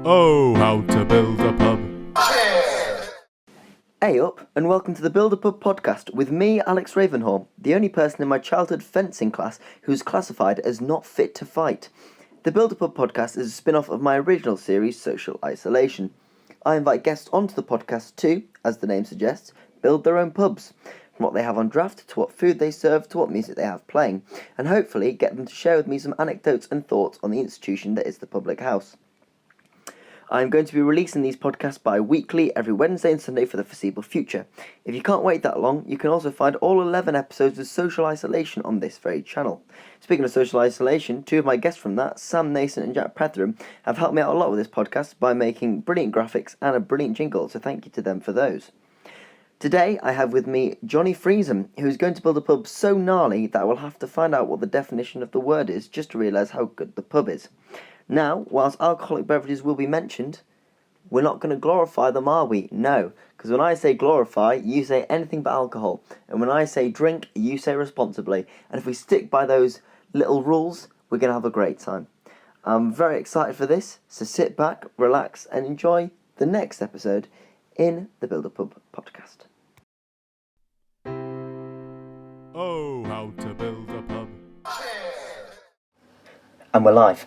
Oh, how to build a pub. Hey up, and welcome to the Build a Pub podcast with me, Alex Ravenhall, the only person in my childhood fencing class who's classified as not fit to fight. The Build a Pub podcast is a spin-off of my original series, Social Isolation. I invite guests onto the podcast to, as the name suggests, build their own pubs, from what they have on draft, to what food they serve, to what music they have playing, and hopefully get them to share with me some anecdotes and thoughts on the institution that is the public house. I'm going to be releasing these podcasts bi-weekly every Wednesday and Sunday for the foreseeable future. If you can't wait that long, you can also find all 11 episodes of Social Isolation on this very channel. Speaking of Social Isolation, two of my guests from that, Sam Nason and Jack Petheram, have helped me out a lot with this podcast by making brilliant graphics and a brilliant jingle, so thank you to them for those. Today I have with me Johnny Friesem, who is going to build a pub so gnarly that I will have to find out what the definition of the word is just to realise how good the pub is. Now, whilst alcoholic beverages will be mentioned, we're not going to glorify them, are we? No, because when I say glorify, you say anything but alcohol, and when I say drink, you say responsibly, and if we stick by those little rules, we're going to have a great time. I'm very excited for this, so sit back, relax, and enjoy the next episode in the Build a Pub podcast. Oh, how to build a pub. And we're live.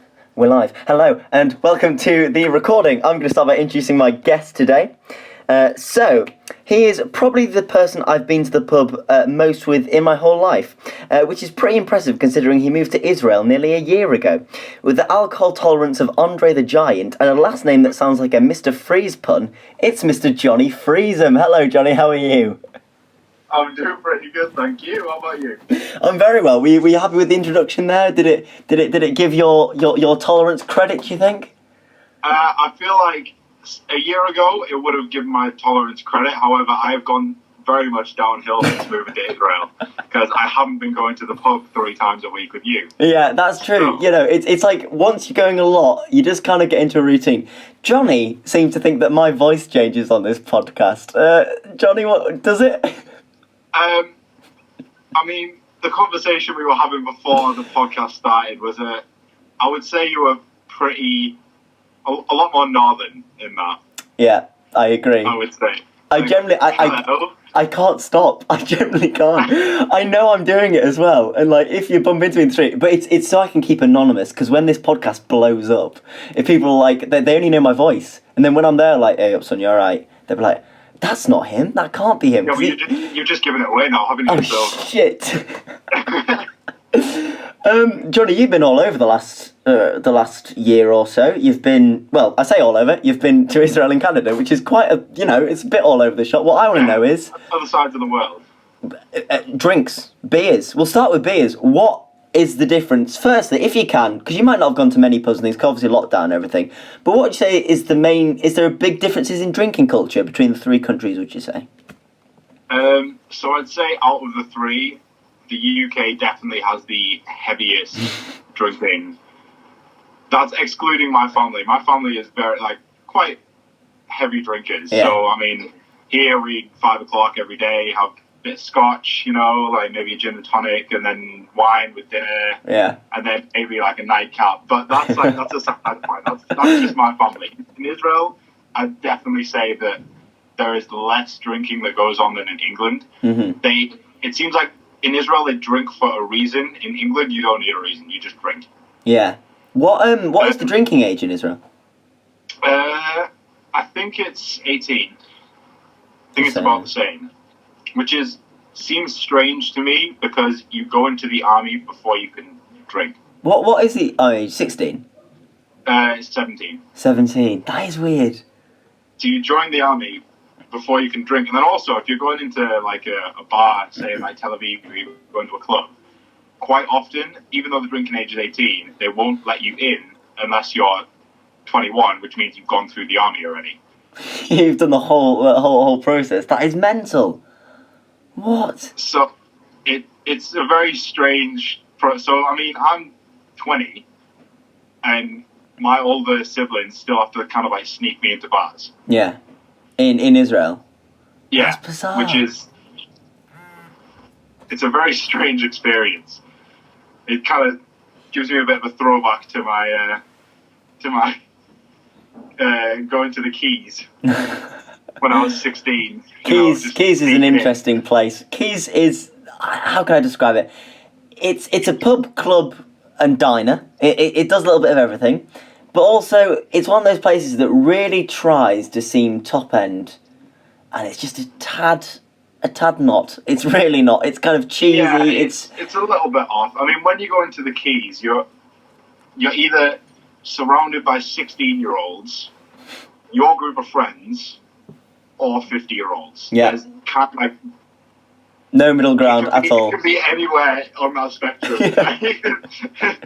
Hello, and welcome to the recording. I'm going to start by introducing my guest today. So, he is probably the person I've been to the pub most with in my whole life, which is pretty impressive considering he moved to Israel nearly a year ago. With the alcohol tolerance of Andre the Giant and a last name that sounds like a Mr. Freeze pun, it's Mr. Johnny Friesem. Hello, Johnny, how are you? I'm doing pretty good, thank you. How about you? I'm very well. Were you happy with the introduction there? Did it give your tolerance credit, do you think? I feel like a year ago it would have given my tolerance credit. However, I have gone very much downhill since moving to Israel because I haven't been going to the pub 3 times a week with you. Yeah, that's true. So, you know, it's like once you're going a lot, you just kind of get into a routine. Johnny seems to think that my voice changes on this podcast. Johnny, what does it? I mean, the conversation we were having before the podcast started was I would say you were a lot more northern in that. Yeah, I agree. I would say. I can't stop. I generally can't. I know I'm doing it as well. And like, if you bump into me in the street, but it's so I can keep anonymous, because when this podcast blows up, if people are like, they only know my voice. And then when I'm there, like, hey, up son, you alright? They'll be like, that's not him. That can't be him. Yeah, well, you've just given it away now, haven't you? Oh, shit. Johnny, you've been all over the last year or so. You've been, well, I say all over. You've been to Israel and Canada, which is quite a, it's a bit all over the shop. What I want to know is other sides of the world. Drinks, beers. We'll start with beers. What is the difference? Firstly, if you can, because you might not have gone to many pubs and things, 'cause obviously lockdown and everything. But what would you say is is there a big differences in drinking culture between the 3 countries, would you say? So I'd say out of the 3, the UK definitely has the heaviest drinking. That's excluding my family. My family is very, quite heavy drinkers. Yeah. So, I mean, here we 5 o'clock every day, have a bit of Scotch, like maybe a gin and tonic, and then wine with dinner. Yeah. And then maybe like a nightcap. But that's that's a side point. That's just my family. In Israel, I'd definitely say that there is less drinking that goes on than in England. Mm-hmm. It seems like in Israel they drink for a reason. In England, you don't need a reason. You just drink. Yeah. What is the drinking age in Israel? I think it's 18. I think it's about the same. Which seems strange to me because you go into the army before you can drink. What is the age? 16? It's 17. 17. That is weird. So you join the army before you can drink. And then also, if you're going into like a bar, say in like Tel Aviv, or you're going to a club, quite often, even though the drinking age is 18, they won't let you in unless you're 21, which means you've gone through the army already. You've done the whole process. That is mental. What? So it's a very strange. So I mean, I'm 20, and my older siblings still have to kind of like sneak me into bars. Yeah, in Israel. Yeah, that's bizarre. It's a very strange experience. It kind of gives me a bit of a throwback to my going to the Keys when I was 16. Keys is an sneaking in. interesting place. Keys is, how can I describe it? It's a pub, club, and diner. It does a little bit of everything, but also it's one of those places that really tries to seem top end, and it's just a tad not. It's really not. It's kind of cheesy. Yeah, it's a little bit off. I mean, when you go into the Keys, you're either surrounded by 16-year-olds, your group of friends, or 50-year-olds. Yeah. There's kind of like no middle ground at all. It could be anywhere on that spectrum.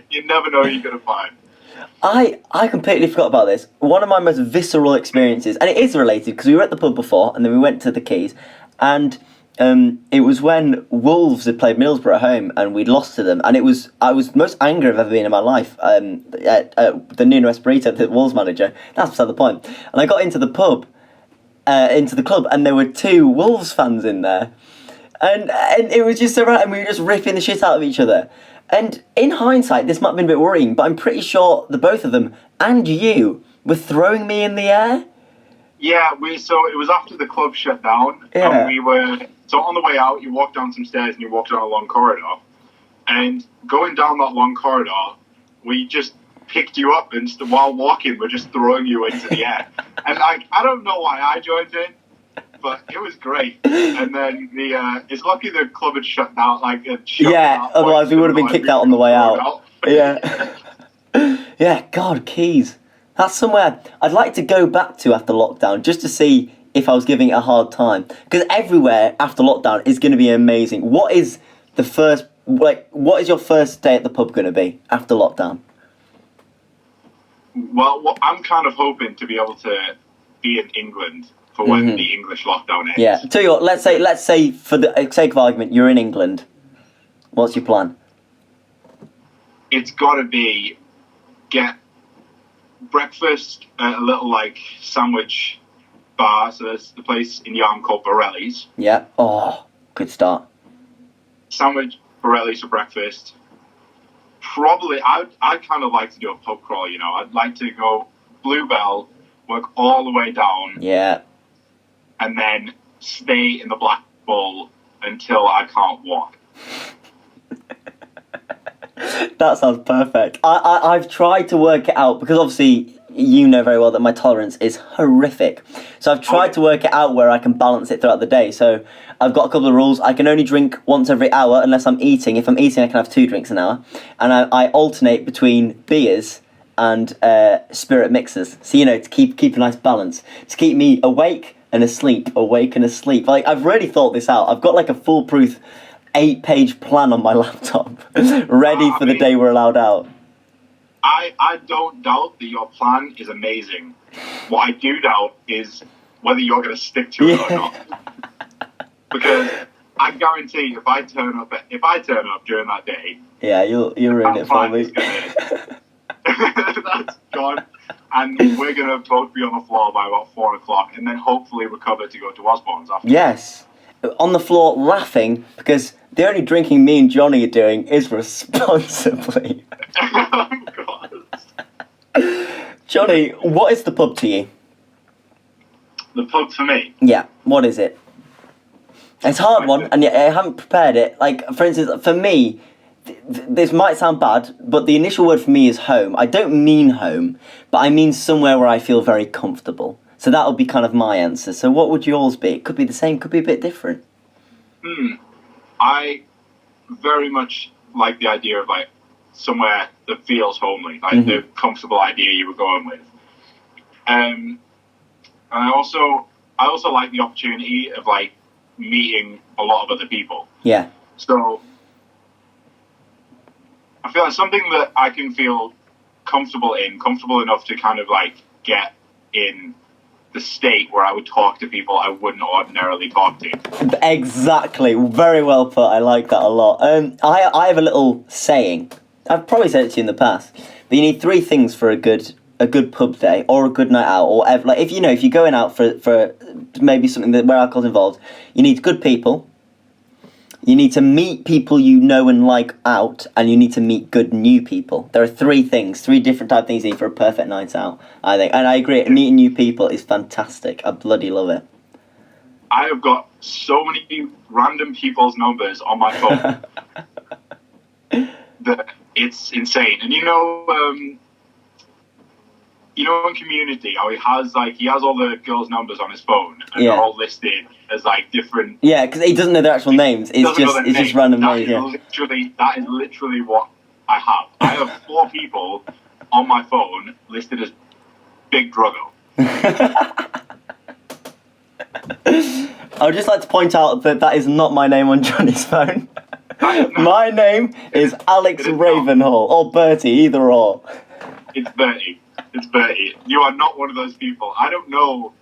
You never know who you're going to find. I completely forgot about this. One of my most visceral experiences, and it is related because we were at the pub before and then we went to the Keys, and it was when Wolves had played Middlesbrough at home and we'd lost to them, and I was the most angry I've ever been in my life at the Nuno Espirito, the Wolves manager. That's beside the point. And I got into the club, and there were 2 Wolves fans in there. And it was just so right, and we were just ripping the shit out of each other. And in hindsight, this might have been a bit worrying, but I'm pretty sure the both of them and you were throwing me in the air. Yeah, so it was after the club shut down, Yeah. and so on the way out, you walked down some stairs and you walked down a long corridor, and going down that long corridor, we just picked you up, and while walking, we're just throwing you into the air. And I don't know why I joined in, but it was great. And then it's lucky the club had shut down, Otherwise we would have been kicked out on the way out. Yeah. Yeah, God, Keys. That's somewhere I'd like to go back to after lockdown, just to see if I was giving it a hard time. Because everywhere after lockdown is going to be amazing. What is your first day at the pub going to be after lockdown? Well, I'm kind of hoping to be able to be in England for when the English lockdown ends. Yeah. Tell you what, let's say for the sake of argument, you're in England. What's your plan? It's got to be get breakfast at a little sandwich bar. So there's the place in Yarm called Borelli's. Yeah. Oh, good start. Sandwich Borelli's for breakfast. Probably, I'd kind of like to do a pub crawl. I'd like to go Bluebell, work all the way down. Yeah. And then stay in the Black Bull until I can't walk. That sounds perfect. I've tried to work it out, because obviously you know very well that my tolerance is horrific. So I've tried to work it out where I can balance it throughout the day. So I've got a couple of rules. I can only drink once every hour unless I'm eating. If I'm eating, I can have 2 drinks an hour. And I alternate between beers and spirit mixers. So, to keep a nice balance. To keep me awake and asleep. I've really thought this out. I've got a foolproof 8-page plan on my laptop ready for the day we're allowed out. I don't doubt that your plan is amazing. What I do doubt is whether you're going to stick to it or not. Because I guarantee if I turn up during that day, yeah, you'll ruin it for me. That's gone, and we're going to both be on the floor by about 4 o'clock, and then hopefully recover to go to Osborne's after. Yes, on the floor laughing because the only drinking me and Johnny are doing is responsibly. Oh, God. Johnny, what is the pub to you? The pub for me? Yeah, what is it? It's a hard one, and yet I haven't prepared it. For instance, for me, this might sound bad, but the initial word for me is home. I don't mean home, but I mean somewhere where I feel very comfortable. So that would be kind of my answer. So what would yours be? It could be the same, could be a bit different. I very much like the idea of somewhere that feels homely, the comfortable idea you were going with. And I also like the opportunity of meeting a lot of other people. Yeah. So I feel like something that I can feel comfortable enough to kind of get in the state where I would talk to people I wouldn't ordinarily talk to. Exactly. Very well put. I like that a lot. I have a little saying. I've probably said it to you in the past, but you need 3 things for a good pub day or a good night out, or whatever. If you're going out for maybe something where alcohol's involved, you need good people, you need to meet people you know and like out, and you need to meet good new people. There are three different type of things you need for a perfect night out, I think. And I agree, meeting new people is fantastic. I bloody love it. I have got so many random people's numbers on my phone that it's insane. And you know in Community, how he has all the girls' numbers on his phone, and they're all listed as like different. Yeah, because he doesn't know their actual names. It's just random names. That is literally what I have. I have 4 people on my phone listed as Big Druggo. I would just like to point out that is not my name on Johnny's phone. My name is Alex Ravenhall, or Bertie, either or. It's Bertie. You are not one of those people. I don't know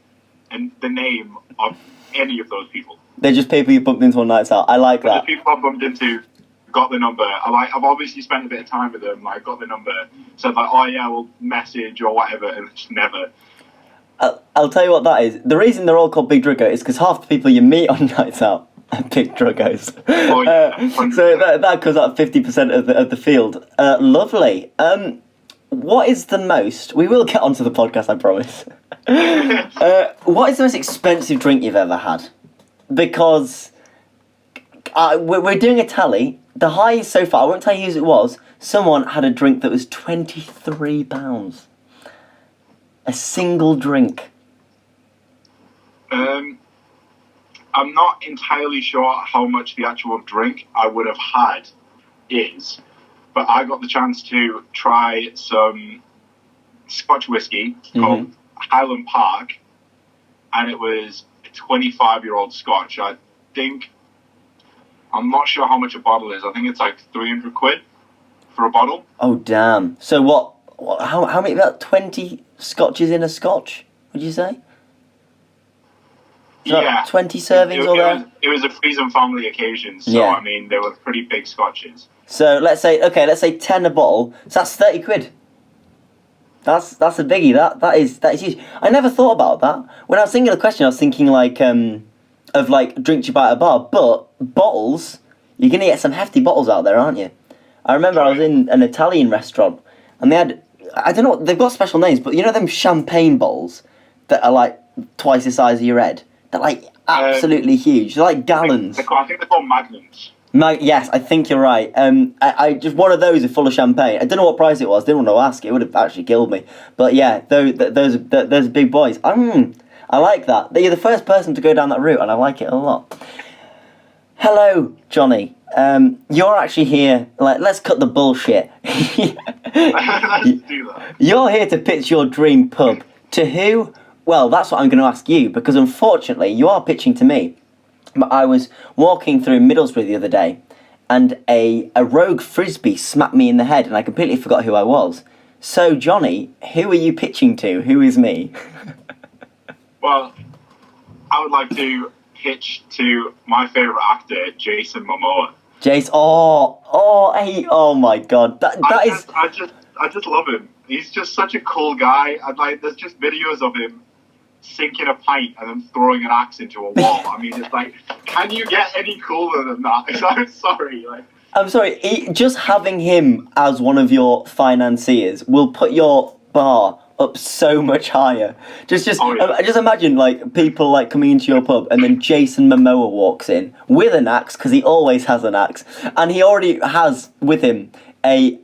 the name of any of those people. They're just people you bumped into on nights out. I like that. The people I bumped into, got the number. I've obviously spent a bit of time with them. Like, got the number. Said like, oh yeah, we'll message or whatever, and it's never. I'll tell you what that is. The reason they're all called Big Druggo is because half the people you meet on nights out are Big Druggos. Oh, yeah, so that comes out 50% of the field. Lovely. What is the most... We will get onto the podcast, I promise. What is the most expensive drink you've ever had? Because we're doing a tally. The highest so far, I won't tell you who it was, someone had a drink that was £23. A single drink. I'm not entirely sure how much the actual drink I would have had is, but I got the chance to try some Scotch whiskey called Highland Park, and it was a 25-year-old Scotch. I'm not sure how much a bottle is. I think it's like £300 for a bottle. Oh, damn. So what how many, about 20 Scotches in a Scotch, would you say? Yeah. 20 servings or there? It was a Friesem family occasion, so I mean, they were pretty big Scotches. So let's say 10 a bottle, so that's £30. That's a biggie. That is huge. I never thought about that. When I was thinking of the question, I was thinking of drinks you buy at a bar, but bottles, you're gonna get some hefty bottles out there, aren't you? I remember I was in an Italian restaurant, and they had, I don't know, they've got special names, but you know them champagne bottles that are like twice the size of your head? They're like absolutely huge. They're like gallons. I think they're called Magnums. Yes, I think you're right. I just, one of those is full of champagne. I don't know what price it was. Didn't want to ask. It would have actually killed me. But yeah, those big boys. I like that. You're the first person to go down that route, and I like it a lot. Hello, Johnny. You're actually here. Let's cut the bullshit. Let's do that. You're here to pitch your dream pub. To who? Well, that's what I'm going to ask you, because unfortunately, you are pitching to me. But I was walking through Middlesbrough the other day, and a rogue frisbee smacked me in the head, and I completely forgot who I was. So, Johnny, who are you pitching to? Who is me? Well, I would like to pitch to my favourite actor, Jason Momoa. Jason, oh my God, I just love him. He's just such a cool guy. There's just videos of him sinking a pint and then throwing an axe into a wall. I mean, it's like, can you get any cooler than that? I'm sorry. Just having him as one of your financiers will put your bar up so much higher. Just imagine people coming into your pub, and then Jason Momoa walks in with an axe, because he always has an axe, and he already has with him a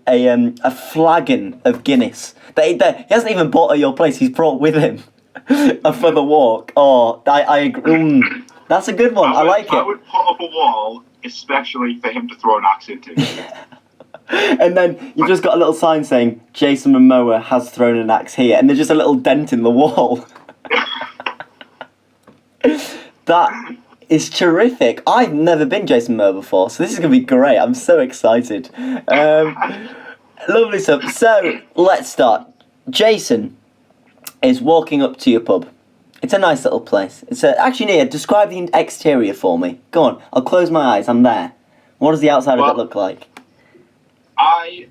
flagon of Guinness that he hasn't even bought at your place. He's brought with him for the walk. Oh, I agree. That's a good one. I like it. I would put up a wall especially for him to throw an axe into. And then you've just got a little sign saying Jason Momoa has thrown an axe here, and there's just a little dent in the wall. That is terrific. I've never been Jason Momoa before, so this is going to be great. I'm so excited. Lovely stuff. So, let's start. Jason is walking up to your pub. It's a nice little place. Actually, Nia, describe the exterior for me. Go on, I'll close my eyes, I'm there. What does the outside of it look like?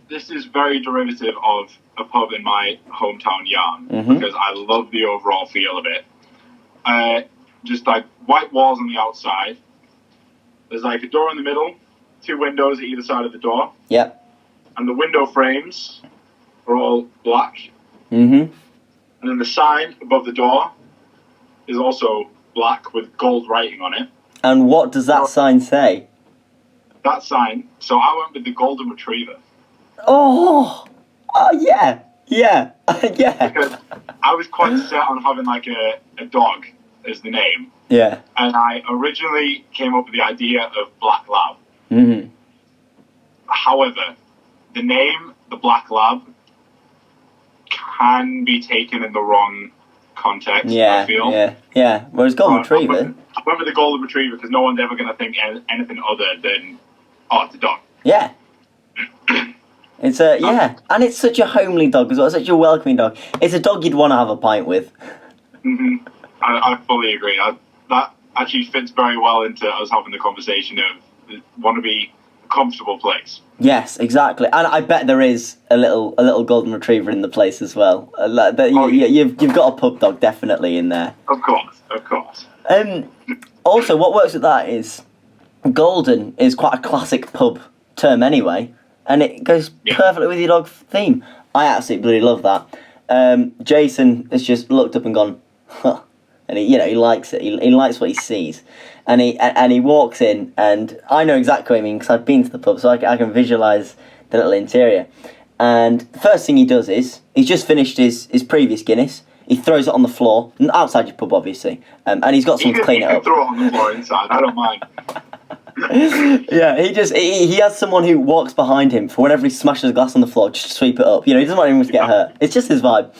This is very derivative of a pub in my hometown, Yarn, because I love the overall feel of it. Just like white walls on the outside, there's like a door in the middle, 2 windows at either side of the door, Yep. and the window frames are all black. Mm-hmm. And then the sign above the door is also black with gold writing on it. And what does that sign say? That sign, so I went with the golden retriever. Oh, yeah. Yeah. Yeah. Because I was quite set on having like a dog as the name. Yeah. And I originally came up with the idea of Black Lab. Mm-hmm. However, the name, the Black Lab, can be taken in the wrong context, I feel. Yeah. Whereas golden retriever... I went with the golden retriever because no one's ever going to think anything other than, it's a dog. Yeah. It's and it's such a homely dog as well, such a welcoming dog. It's a dog you'd want to have a pint with. Mm-hmm. I fully agree. That actually fits very well into us having the conversation of want to be a comfortable place. Yes, exactly. And I bet there is a little golden retriever in the place as well. You've got a pub dog definitely in there. Of course. Also, what works with that is golden is quite a classic pub term anyway, and it goes perfectly with your dog theme. I absolutely love that. Jason has just looked up and gone, huh, and he likes it. He likes what he sees, and he walks in, and I know exactly what I mean because I've been to the pub, so I can visualise the little interior. And the first thing he does is he's just finished his previous Guinness. He throws it on the floor, outside your pub, obviously, and he's got someone to clean it up. Throw it on the floor inside. I don't mind. Yeah, he has someone who walks behind him for whenever he smashes a glass on the floor, just to sweep it up. He doesn't want anyone to get hurt. It's just his vibe.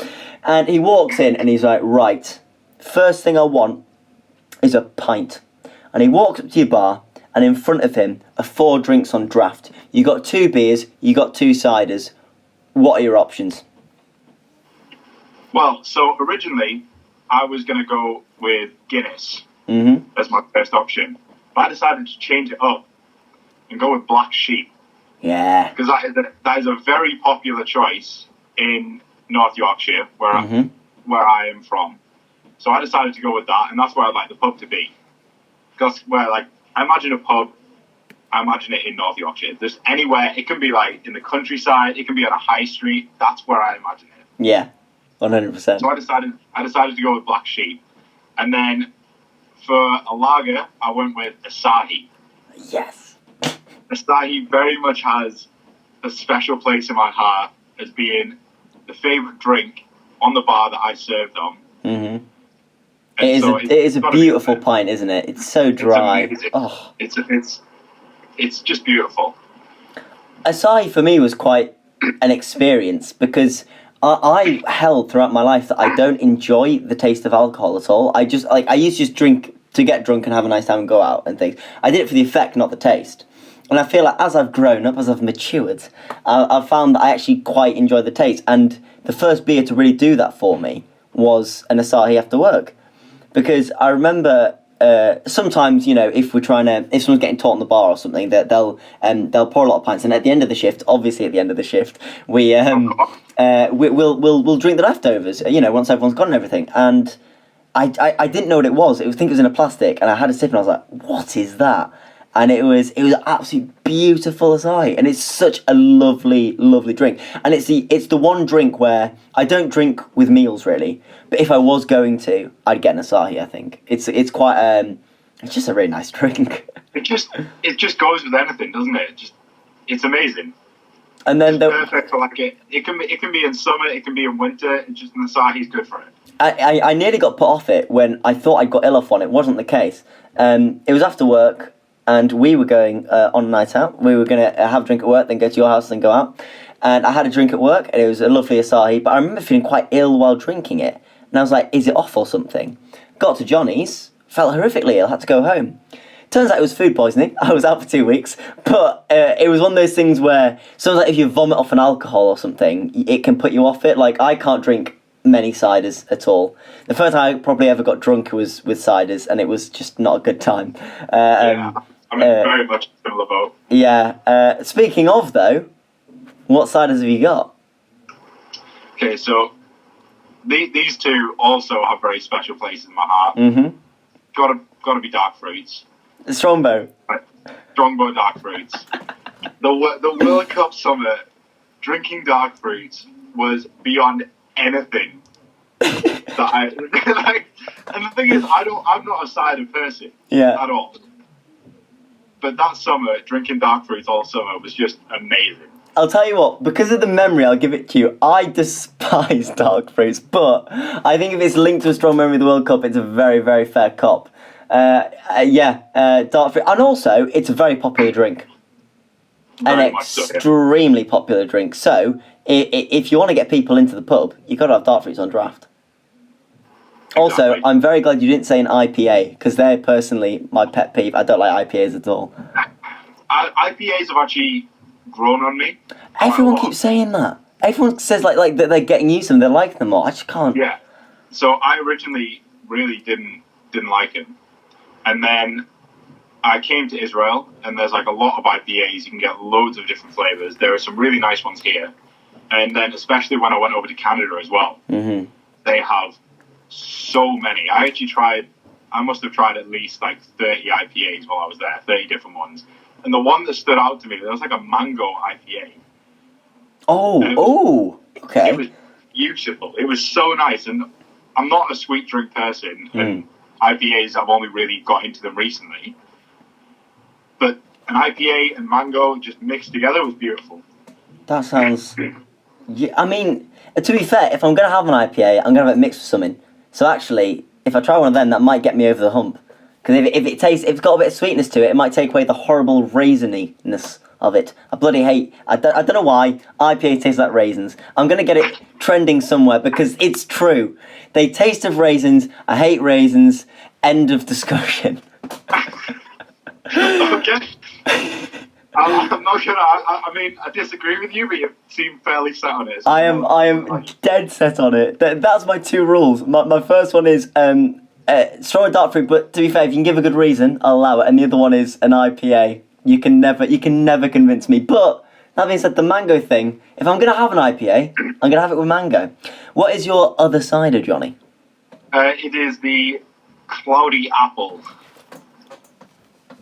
And he walks in and he's like, right, first thing I want is a pint. And he walks up to your bar, and in front of him are 4 drinks on draft. You got 2 beers, you got 2 ciders. What are your options? Well, so originally I was going to go with Guinness as my first option. But I decided to change it up and go with Black Sheep. Yeah. Because that is a very popular choice in North Yorkshire, where I am from. So I decided to go with that, and that's where I'd like the pub to be. Because I imagine a pub, I imagine it in North Yorkshire. There's anywhere, it can be like in the countryside, it can be on a high street, that's where I imagine it. Yeah, 100%. So I decided to go with Black Sheep. And then for a lager, I went with Asahi. Yes. Asahi very much has a special place in my heart as being the favourite drink on the bar that I served on. Mm-hmm. It is a beautiful pint, isn't it? It's so dry. It's just beautiful. Asahi for me was quite an experience because I held throughout my life that I don't enjoy the taste of alcohol at all. I used to just drink to get drunk and have a nice time and go out and things. I did it for the effect, not the taste. And I feel like as I've grown up, as I've matured, I've found that I actually quite enjoy the taste. And the first beer to really do that for me was an Asahi after work. Because I remember sometimes, if someone's getting taught in the bar or something, that they'll pour a lot of pints. And at the end of the shift, obviously at the end of the shift, we'll drink the leftovers, once everyone's gone and everything. And I didn't know what it was. I think it was in a plastic, and I had a sip and I was like, what is that? And it was absolutely beautiful Asahi, and it's such a lovely, lovely drink. And it's the one drink where I don't drink with meals really, but if I was going to, I'd get an Asahi. I think it's quite it's just a really nice drink. It just goes with anything, doesn't it? It's amazing. And then perfect for it can be in summer, it can be in winter. It's just an Asahi's good for it. I nearly got put off it when I thought I got ill off one. It wasn't the case. It was after work. And we were going on a night out. We were going to have a drink at work, then go to your house, then go out. And I had a drink at work, and it was a lovely Asahi. But I remember feeling quite ill while drinking it. And I was like, is it off or something? Got to Johnny's, felt horrifically ill, had to go home. Turns out it was food poisoning. I was out for 2 weeks. But it was one of those things where, sometimes if you vomit off an alcohol or something, it can put you off it. Like, I can't drink many ciders at all. The first time I probably ever got drunk was with ciders, and it was just not a good time. I'm in very much a similar boat. Yeah. Speaking of, though, what ciders have you got? Okay, so these two also have very special places in my heart. Mm-hmm. Gotta be dark fruits. Strongbow. Strongbow dark fruits. The World Cup summer, drinking dark fruits was beyond anything that I like. And the thing is, I'm not a cider person at all. But that summer, drinking dark fruits all summer was just amazing. I'll tell you what, because of the memory, I'll give it to you. I despise dark fruits, but I think if it's linked to a strong memory of the World Cup, it's a very, very fair cop. Dark fruit. And also, it's a very popular drink. An extremely popular drink. So, if you want to get people into the pub, you've got to have dark fruits on draft. Also, exactly. I'm very glad you didn't say an IPA, because they're personally my pet peeve. I don't like IPAs at all. IPAs have actually grown on me. Everyone keeps saying that. Everyone says like that they're getting used to them, they like them more. I just can't. Yeah. So I originally really didn't like them. And then I came to Israel, and there's like a lot of IPAs. You can get loads of different flavours. There are some really nice ones here. And then especially when I went over to Canada as well, they have so many. I must have tried at least like 30 IPAs while I was there, 30 different ones. And the one that stood out to me, there was like a mango IPA. Okay. It was beautiful. It was so nice. And I'm not a sweet drink person. And IPAs, I've only really got into them recently. But an IPA and mango just mixed together was beautiful. That sounds... Yeah, I mean, to be fair, if I'm going to have an IPA, I'm going to have it mixed with something. So actually, if I try one of them, that might get me over the hump. Because if it's got a bit of sweetness to it, it might take away the horrible raisiness of it. I bloody hate... I don't know why IPA tastes like raisins. I'm going to get it trending somewhere because it's true. They taste of raisins. I hate raisins. End of discussion. Okay. I'm not gonna. I mean, I disagree with you, but you seem fairly set on it. So I am dead set on it. That's my two rules. My first one is strong and dark fruit, but to be fair, if you can give a good reason, I'll allow it. And the other one is an IPA. You can never convince me. But that being said, the mango thing. If I'm gonna have an IPA, I'm gonna have it with mango. What is your other cider, Johnny? It is the cloudy apple.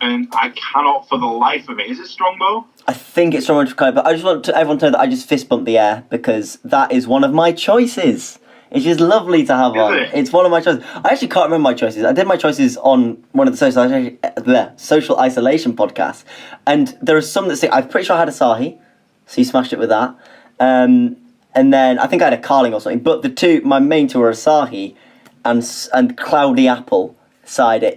And I cannot for the life of it. Is it Strongbow? I think it's Strongbow, but I just want everyone to know that I just fist bumped the air because that is one of my choices. It's just lovely to have on. It's one of my choices. I actually can't remember my choices. I did my choices on one of the social isolation podcasts, and there are some that say I'm pretty sure I had Asahi, so you smashed it with that. And then I think I had a Carling or something. But my main two are Asahi and Cloudy Apple cider.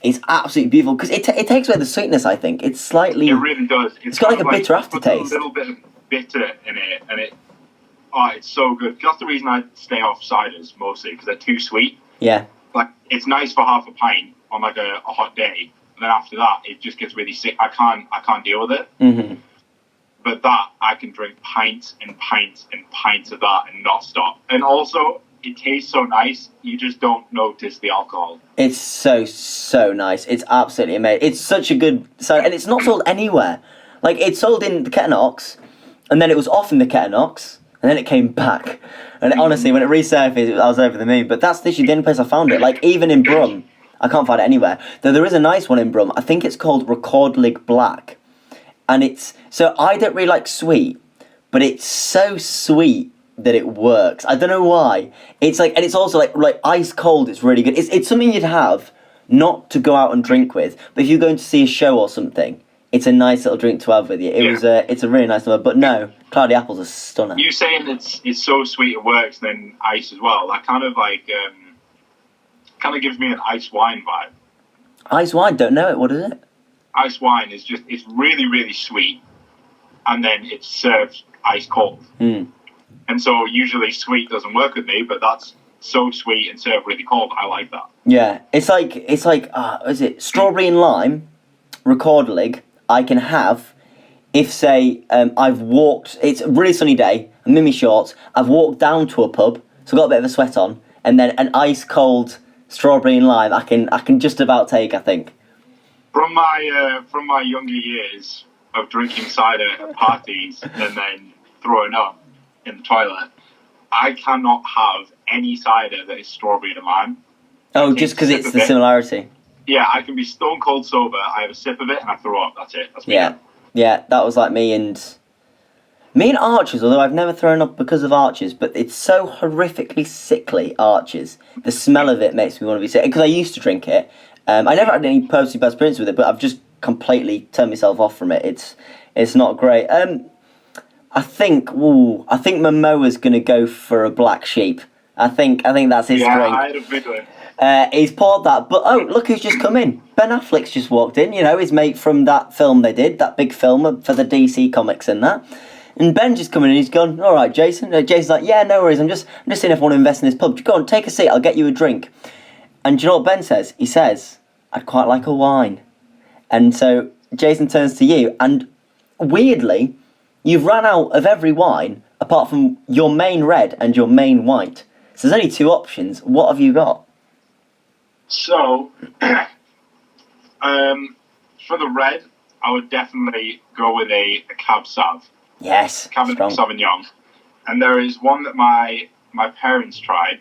It's absolutely beautiful because it takes away the sweetness. I think it's slightly. It really does. It's got like a bitter aftertaste. A little bit of bitter in it, and it's so good. That's the reason I stay off ciders mostly because they're too sweet. Yeah. Like it's nice for half a pint on like a hot day, and then after that it just gets really sick. I can't deal with it. Mm-hmm. But that I can drink pints and pints and pints of that and not stop. And also, it tastes so nice, you just don't notice the alcohol. It's so nice. It's absolutely amazing. It's such a good cider, and it's not sold anywhere. Like, it's sold in the Ketenox, and then it was off in the Ketenox, and then it came back. And honestly, when it resurfaced, I was over the moon. But that's literally the only place I found it. Like, even in Brum, I can't find it anywhere. Though there is a nice one in Brum. I think it's called Recordlig Black. And so I don't really like sweet, but it's so sweet that it works. I don't know why. It's like, and it's also like ice cold. It's really good. It's something you'd have not to go out and drink with, but if you're going to see a show or something, it's a nice little drink to have with you. It's a really nice one. But no, Cloudy Apple's a stunner. You saying it's so sweet it works, then ice as well. That kind of gives me an ice wine vibe. Ice wine? Don't know it. What is it? Ice wine is it's really, really sweet, and then it's served ice cold. And so usually sweet doesn't work with me, but that's so sweet and served really cold. I like that. Yeah, it's like is it strawberry and lime, Recordlig, I can have if, say, I've walked, it's a really sunny day, I'm in my shorts, I've walked down to a pub, so I've got a bit of a sweat on, and then an ice cold strawberry and lime I can just about take, I think. From my younger years of drinking cider at parties and then throwing up in the toilet, I cannot have any cider that is strawberry and lime. Oh, just because it's the similarity? Yeah, I can be stone cold sober. I have a sip of it and I throw up. That's it. That's me. Yeah, that was like me and Archers, although I've never thrown up because of Archers, but it's so horrifically sickly, Archers. The smell of it makes me want to be sick, because I used to drink it. I never had any personally bad experience with it, but I've just completely turned myself off from it. It's not great. I think Momoa's going to go for a black sheep. I think that's his drink. Yeah, I had a big one. He's poured that, but look who's just come in. Ben Affleck's just walked in, his mate from that film they did, that big film for the DC comics and that. And Ben's just come in and he's gone, all right, Jason. Jason's like, yeah, no worries, I'm just seeing if I want to invest in this pub. Go on, take a seat, I'll get you a drink. And do you know what Ben says? He says, I'd quite like a wine. And so Jason turns to you, and weirdly, you've run out of every wine apart from your main red and your main white. So there's only two options. What have you got? So, for the red, I would definitely go with a Cab Sav. Yes, Cabernet Sauvignon. And there is one that my parents tried,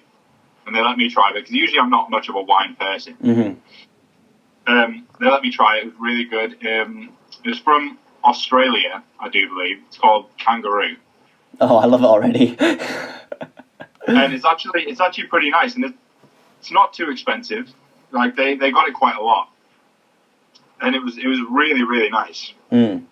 and they let me try it, because usually I'm not much of a wine person. Mm-hmm. They let me try it. It was really good. It was from Australia, I do believe. It's called Kangaroo. Oh, I love it already. And it's actually pretty nice, and it's not too expensive. Like they got it quite a lot, and it was really, really nice. Mm.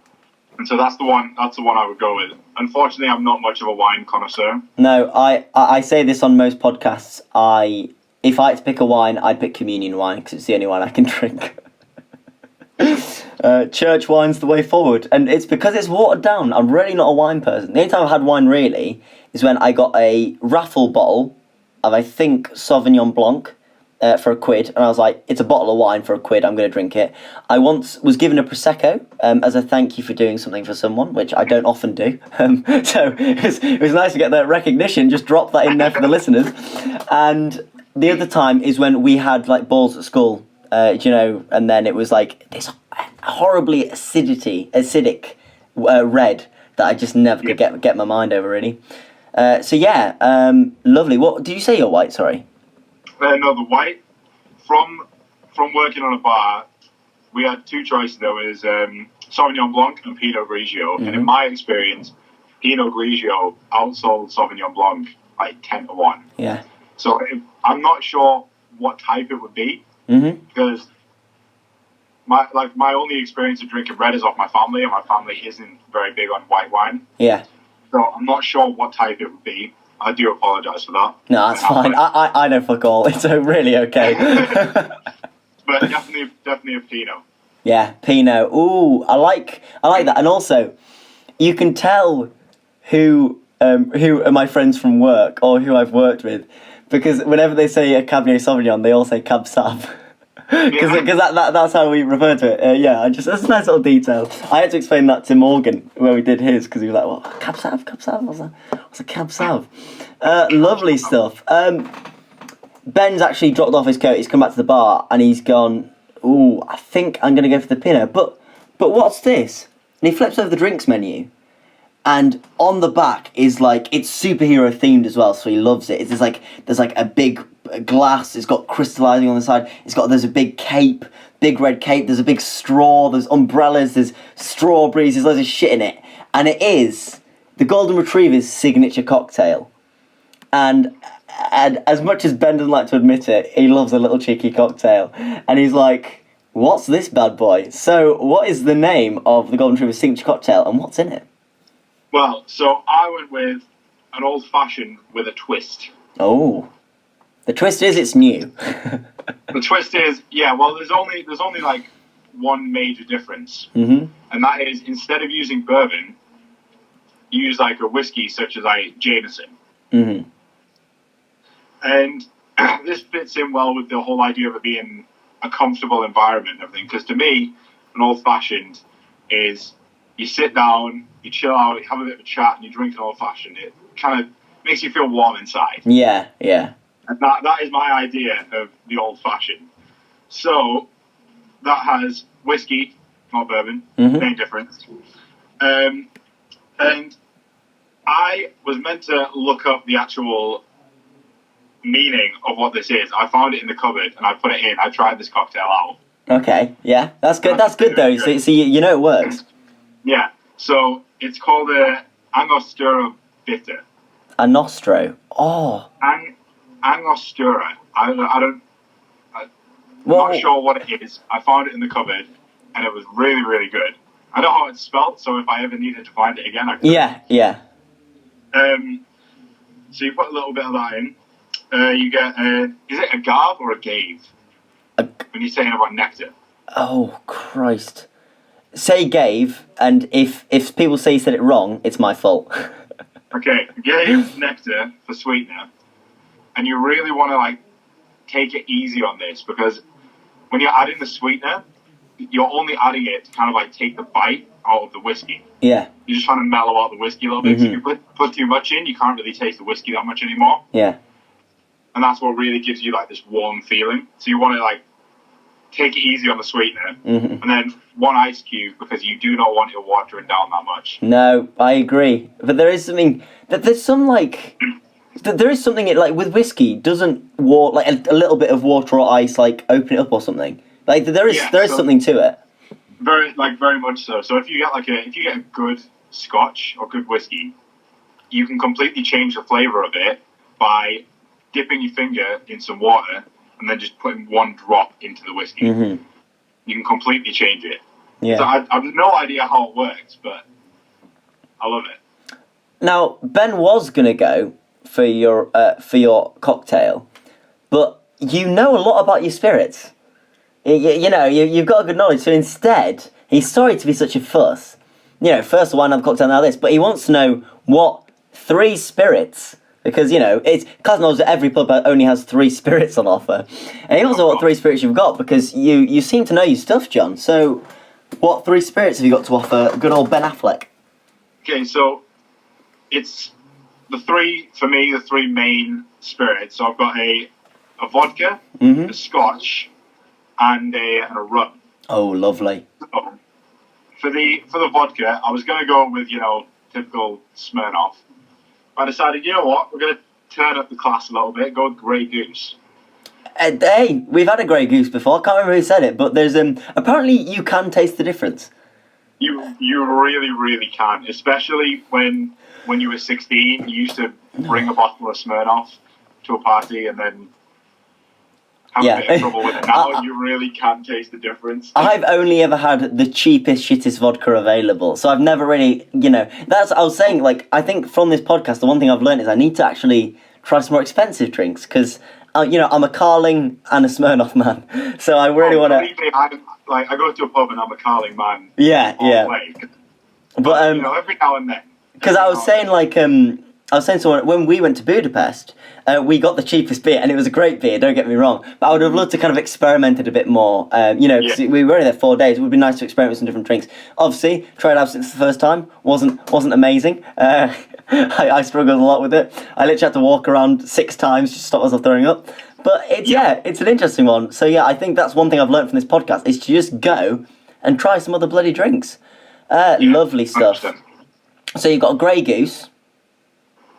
And so that's the one I would go with. Unfortunately, I'm not much of a wine connoisseur. No, I say this on most podcasts. If I had to pick a wine, I'd pick communion wine, because it's the only wine I can drink. Church wine's the way forward, and it's because it's watered down. I'm really not a wine person. The only time I've had wine really is when I got a raffle bottle of, I think, Sauvignon Blanc for £1, and I was like, it's a bottle of wine for £1, I'm going to drink it. I once was given a Prosecco as a thank you for doing something for someone, which I don't often do. So it was nice to get that recognition, just drop that in there for the listeners. And the other time is when we had like balls at school, and then it was like this horribly acidic red that I just never could get my mind over, really. Lovely. What did you say you're white? Sorry. No, the white. From working on a bar, we had two choices. There was Sauvignon Blanc and Pinot Grigio, and in my experience, Pinot Grigio outsold Sauvignon Blanc like 10-1. Yeah. So I'm not sure what type it would be, because my only experience of drinking red is off my family, and my family isn't very big on white wine. Yeah. So I'm not sure what type it would be. I do apologise for that. No, that's fine. I know fuck all. It's really okay. But definitely a Pinot. Yeah, Pinot. Ooh, I like that. And also, you can tell who are my friends from work or who I've worked with, because whenever they say a Cabernet Sauvignon, they all say Cab Sav. Because that's how we refer to it. That's a nice little detail. I had to explain that to Morgan when we did his, because he was like, "What, Cab Sav? What's a Cab Sav?" Lovely stuff. Ben's actually dropped off his coat. He's come back to the bar and he's gone, "Ooh, I think I'm gonna go for the Pinot." But what's this? And he flips over the drinks menu, and on the back is like, it's superhero themed as well, so he loves it. There's like a big glass, it's got crystallizing on the side, there's a big cape, big red cape, there's a big straw, there's umbrellas, there's strawberries, there's loads of shit in it, and it is the Golden Retriever's signature cocktail. And as much as Ben doesn't like to admit it, he loves a little cheeky cocktail, and he's like, what's this bad boy? So what is the name of the Golden Retriever's signature cocktail, and what's in it? Well, so I went with an old fashioned with a twist. Oh. The twist is it's new. The twist is, there's only like one major difference. And that is, instead of using bourbon, you use like a whiskey such as like Jameson. And this fits in well with the whole idea of it being a comfortable environment and everything. Because to me, an old fashioned is, you sit down, you chill out, you have a bit of a chat, and you drink an old fashioned. It kind of makes you feel warm inside. Yeah. And that is my idea of the old fashioned. So that has whiskey, not bourbon, main difference. And I was meant to look up the actual meaning of what this is. I found it in the cupboard and I put it in. I tried this cocktail out. Okay, yeah, that's good. That's good though. So you know it works. Yeah. So it's called a Angostura bitter. A nostro. Oh. Angostura. I'm Well, not sure what it is. I found it in the cupboard, and it was really, really good. I know how it's spelt, so if I ever needed to find it again, I could. Yeah. So you put a little bit of that in. You get is it a garb or a gave? When you're saying about nectar. Oh Christ! Say gave, and if people say you said it wrong, it's my fault. Okay, gave nectar for sweetener, and you really want to like take it easy on this because when you're adding the sweetener, you're only adding it to kind of like take the bite out of the whiskey. Yeah. You're just trying to mellow out the whiskey a little bit. So if you put too much in, you can't really taste the whiskey that much anymore. Yeah. And that's what really gives you like this warm feeling. So you want to like take it easy on the sweetener, and then one ice cube because you do not want it watering down that much. No, I agree. But there is something that there's some like there is something like with whiskey doesn't like a little bit of water or ice like open it up or something. Like there is something to it. Very much so. So if you get a good Scotch or good whiskey, you can completely change the flavour of it by dipping your finger in some water and then just putting one drop into the whiskey. You can completely change it. Yeah. So I have no idea how it works, but I love it. Now Ben was gonna go for your cocktail, but you know a lot about your spirits. You know, you've got a good knowledge. So instead, he's sorry to be such a fuss. You know, first wine, have cocktail, now this. But he wants to know what 3 spirits, because, you know, Kaz knows that every pub only has 3 spirits on offer. And he wants to know what 3 spirits you've got, because you seem to know your stuff, John. So, what 3 spirits have you got to offer good old Ben Affleck? Okay, so it's the 3 main spirits. So I've got a vodka, a Scotch, and a rum. Oh, lovely. So, for the vodka, I was going to go with, you know, typical Smirnoff. I decided, you know what, we're going to turn up the class a little bit, go with Grey Goose. Hey, we've had a Grey Goose before. I can't remember who said it, but there's apparently you can taste the difference. You really, really can, especially when you were 16. You used to bring a bottle of Smirnoff to a party and then have a bit of trouble with it. Now you really can taste the difference. I've only ever had the cheapest, shittest vodka available, so I've never really, you know, I was saying, like, I think from this podcast, the one thing I've learned is I need to actually try some more expensive drinks, because, you know, I'm a Carling and a Smirnoff man, so I really want to... Believe me, I go to a pub and I'm a Carling man. Yeah. But, you know, every now and then. Because I was saying, like, I was saying to someone, when we went to Budapest, we got the cheapest beer, and it was a great beer, don't get me wrong, but I would have loved to kind of experiment it a bit more, you know, because we were only there 4 days, it would be nice to experiment with some different drinks. Obviously, tried absinthe the first time, wasn't amazing, I struggled a lot with it, I literally had to walk around 6 times just to stop myself throwing up, but it's an interesting one, so yeah, I think that's one thing I've learned from this podcast, is to just go and try some other bloody drinks. Lovely stuff. 100%. So you've got a Grey Goose.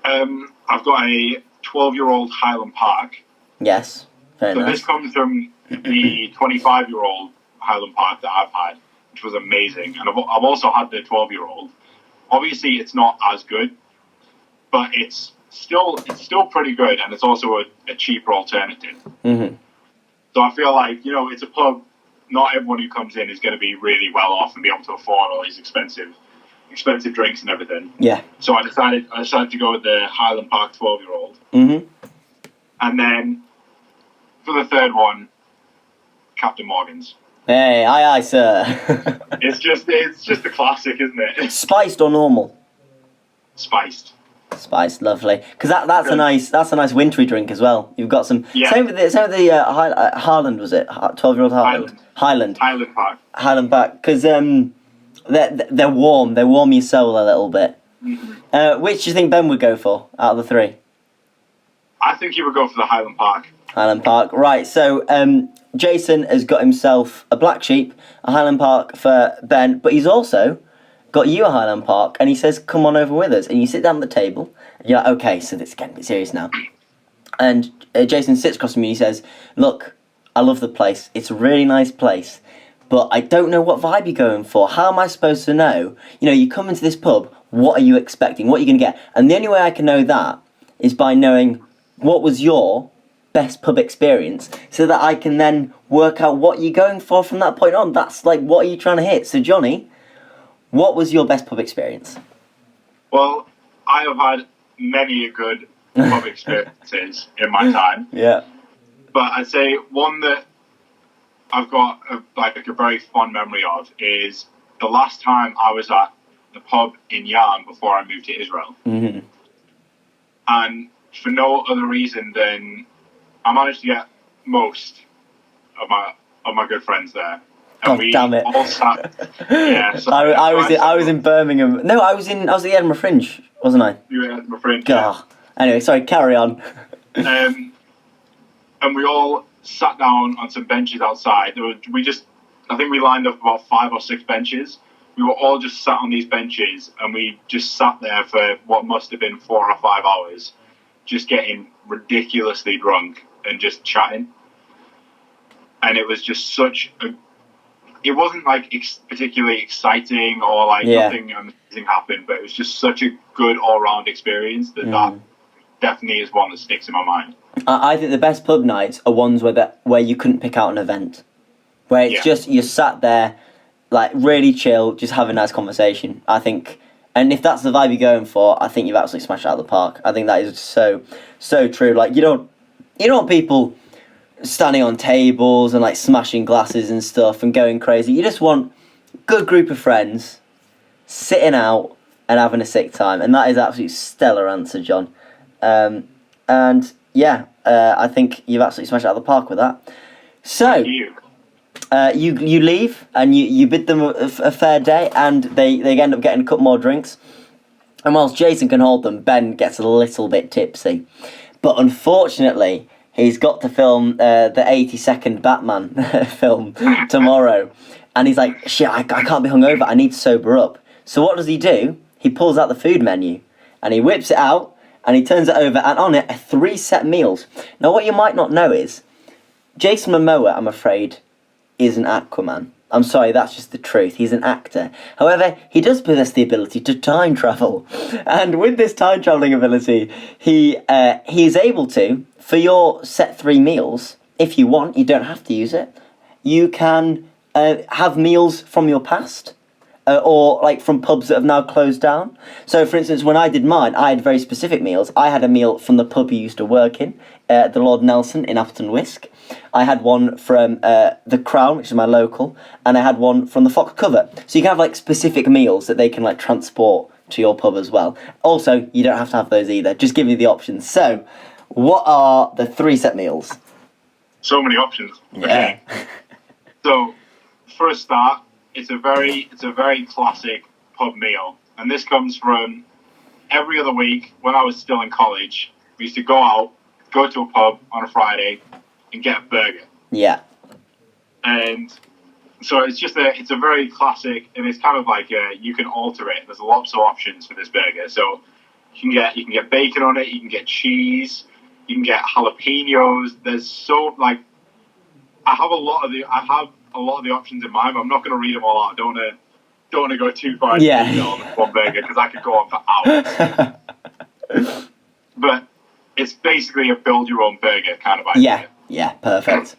I've got a 12-year-old Highland Park. Yes, very nice. This comes from the 25-year-old Highland Park that I've had, which was amazing. And I've also had the 12-year-old. Obviously, it's not as good, but it's still pretty good, and it's also a cheaper alternative. So I feel like, you know, it's a pub. Not everyone who comes in is going to be really well off and be able to afford all these expensive drinks and everything. Yeah. So I decided to go with the Highland Park 12-year-old. And then for the third one, Captain Morgan's. Hey, aye, sir. it's just a classic, isn't it? Spiced or normal? Spiced. Spiced, lovely. Because that's a nice wintry drink as well. You've got some. Yeah. Same with the Highland, was it? 12-year-old Highland. Highland Park. Highland Park. Because they're warm. They warm your soul a little bit. Which do you think Ben would go for out of the 3? I think he would go for the Highland Park. Highland Park, right. So Jason has got himself a Black Sheep, a Highland Park for Ben, but he's also got you a Highland Park, and he says, come on over with us. And you sit down at the table, and you're like, okay, so this is getting a bit serious now. And Jason sits across from me and he says, look, I love the place. It's a really nice place. But I don't know what vibe you're going for. How am I supposed to know? You know, you come into this pub, what are you expecting? What are you going to get? And the only way I can know that is by knowing what was your best pub experience, so that I can then work out what you're going for from that point on. That's like, what are you trying to hit? So, Johnny, what was your best pub experience? Well, I have had many a good pub experiences in my time. Yeah. But I'd say one that I've got a very fond memory of is the last time I was at the pub in Yarm before I moved to Israel. Mm-hmm. And for no other reason than I managed to get most of my good friends there. And God damn it! All sat. Yeah, so I was in Birmingham. No, I was at the Edinburgh Fringe, wasn't I? You were at Edinburgh Fringe. God. Yeah. Anyway, sorry. Carry on. And we all sat down on some benches outside. I think we lined up about 5 or 6 benches. We were all just sat on these benches, and we just sat there for what must have been 4 or 5 hours, just getting ridiculously drunk and just chatting. And it was just it wasn't like particularly exciting or like nothing amazing happened, but it was just such a good all-round experience that definitely is one that sticks in my mind. I think the best pub nights are ones where you couldn't pick out an event, where it's just you sat there, like really chill, just having a nice conversation. I think, and if that's the vibe you're going for, I think you've absolutely smashed it out of the park. I think that is so true. Like you don't want people standing on tables and like smashing glasses and stuff and going crazy. You just want a good group of friends sitting out and having a sick time, and that is absolutely stellar answer, John. And yeah, I think you've absolutely smashed it out of the park with that. So you leave and you bid them a fair day, and they end up getting a couple more drinks. And whilst Jason can hold them, Ben gets a little bit tipsy. But unfortunately, he's got to film the 82nd Batman film tomorrow. And he's like, shit, I can't be hungover. I need to sober up. So what does he do? He pulls out the food menu and he whips it out and he turns it over, and on it are 3 set meals. Now, what you might not know is Jason Momoa, I'm afraid, is an Aquaman. I'm sorry, that's just the truth. He's an actor. However, he does possess the ability to time travel. And with this time travelling ability, he is able to, for your set 3 meals, if you want, you don't have to use it, you can have meals from your past. Or like from pubs that have now closed down. So, for instance, when I did mine, I had very specific meals. I had a meal from the pub you used to work in, the Lord Nelson in Appleton Wisk. I had one from the Crown, which is my local, and I had one from the Fox Covert. So you can have like specific meals that they can like transport to your pub as well. Also, you don't have to have those either. Just give you the options. So, what are the 3 set meals? So many options. Yeah. Okay. So, for a start, it's a very classic pub meal, and this comes from every other week when I was still in college. We used to go to a pub on a Friday and get a burger. Yeah. And so it's a very classic, and it's kind of like you can alter it. There's lots of options for this burger. So you can get bacon on it, you can get cheese, you can get jalapenos. There's so like I have a lot of the options in mind, but I'm not going to read them all out. I don't want to go too far into detail on one burger because I could go on for hours. But it's basically a build your own burger kind of idea. Yeah, perfect.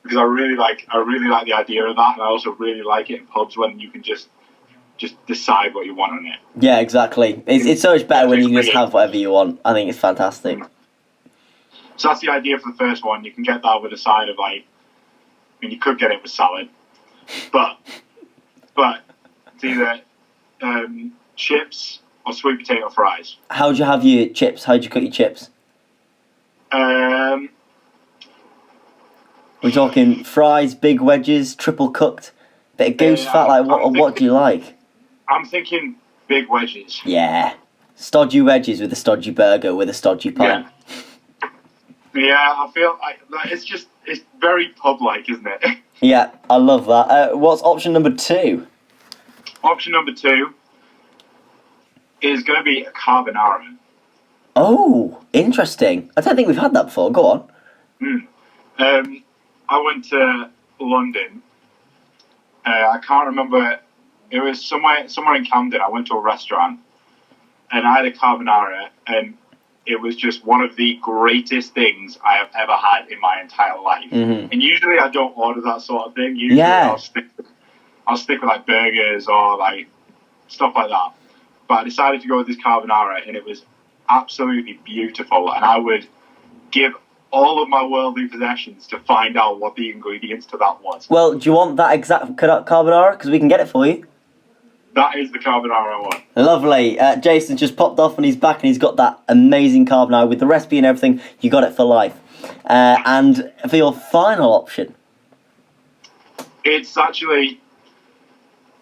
Because I really like the idea of that, and I also really like it in pubs when you can just decide what you want on it. Yeah, exactly. It's so much better when you can just have whatever you want. I think it's fantastic. So that's the idea for the first one. You can get that with a side of like, I mean, you could get it with salad, but it's either chips or sweet potato fries. How'd you have your chips? How'd you cook your chips? We're talking fries, big wedges, triple cooked, bit of goose fat. Like what do you like? I'm thinking big wedges. Yeah, stodgy wedges with a stodgy burger with a stodgy pint. Yeah, I feel like it's very pub-like, isn't it? Yeah, I love that. What's option number 2? Option number 2 is going to be a carbonara. Oh, interesting. I don't think we've had that before. Go on. I went to London. I can't remember. It was somewhere in Camden. I went to a restaurant, and I had a carbonara, and it was just one of the greatest things I have ever had in my entire life. Mm-hmm. And usually I don't order that sort of thing. Usually I'll stick with like burgers or like stuff like that. But I decided to go with this carbonara, and it was absolutely beautiful. And I would give all of my worldly possessions to find out what the ingredients to that was. Well, do you want that exact carbonara? Because we can get it for you. That is the carbonara I want. Lovely. Jason's just popped off and he's back and he's got that amazing carbonara with the recipe and everything. You got it for life. And for your final option, it's actually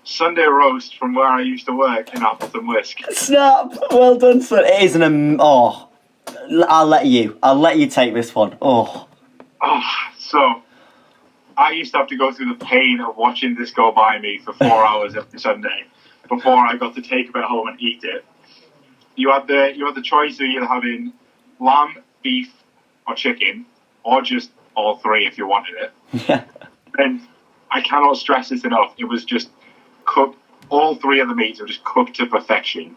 Sunday roast from where I used to work in Appleton Whisk. snap! Well done, son. It is I'll let you take this one. So I used to have to go through the pain of watching this go by me for 4 hours every Sunday before I got to take it home and eat it. You had the choice of either having lamb, beef, or chicken, or just all three if you wanted it. Yeah. And I cannot stress this enough. It was just cooked. All three of the meats were just cooked to perfection.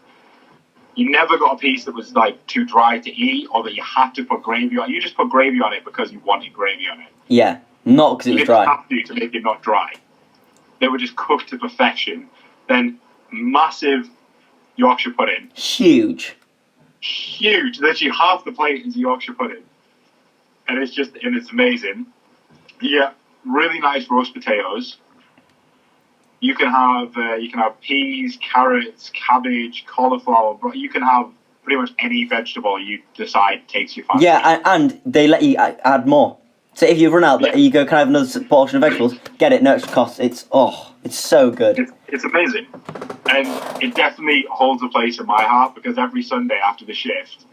You never got a piece that was like too dry to eat, or that you had to put gravy on. You just put gravy on it because you wanted gravy on it. Yeah, not because it was dry. You didn't have to make it not dry. They were just cooked to perfection. Then massive Yorkshire pudding. Huge. Literally half the plate is Yorkshire pudding, and it's amazing. You get really nice roast potatoes. You can have peas, carrots, cabbage, cauliflower. You can have pretty much any vegetable you decide takes your fancy. Yeah, and they let you add more. So if you run out, you go, can I have another portion of vegetables? Get it, no extra cost. It's so good. It's amazing. And it definitely holds a place in my heart because every Sunday after the shift,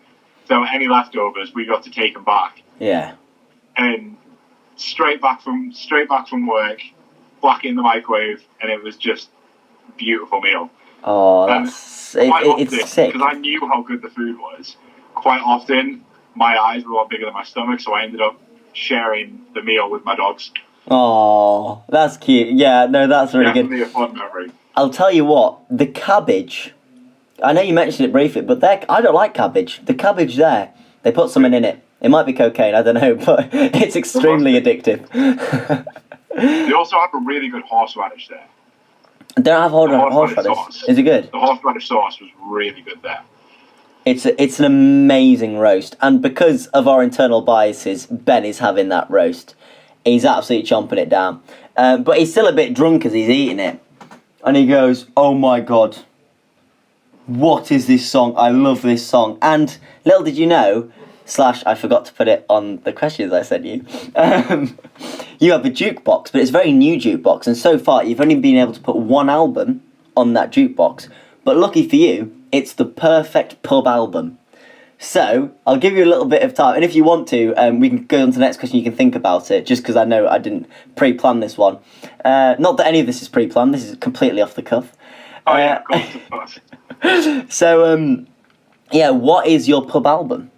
so any leftovers, we got to take them back. Yeah. And straight back from work, whack it in the microwave, and it was just a beautiful meal. Oh, it's sick. Because I knew how good the food was. Quite often, my eyes were a lot bigger than my stomach, so I ended up sharing the meal with my dogs. Oh, that's cute. Yeah, no, that's really good. Definitely a fun memory. I'll tell you what, the cabbage, I know you mentioned it briefly, but I don't like cabbage. The cabbage there, they put something in it. It might be cocaine, I don't know, but it's extremely addictive. They also have a really good horseradish there. They don't have horseradish. Is it good? The horseradish sauce was really good there. It's an amazing roast, and because of our internal biases, Ben is having that roast. He's absolutely chomping it down. But he's still a bit drunk as he's eating it. And he goes, oh my God, what is this song? I love this song. And little did you know, / I forgot to put it on the questions I sent you, you have a jukebox, but it's a very new jukebox. And so far, you've only been able to put one album on that jukebox. But lucky for you, it's the perfect pub album. So, I'll give you a little bit of time. And if you want to, we can go on to the next question. You can think about it, just because I know I didn't pre-plan this one. Not that any of this is pre-planned. This is completely off the cuff. Oh, yeah, of course. So, what is your pub album?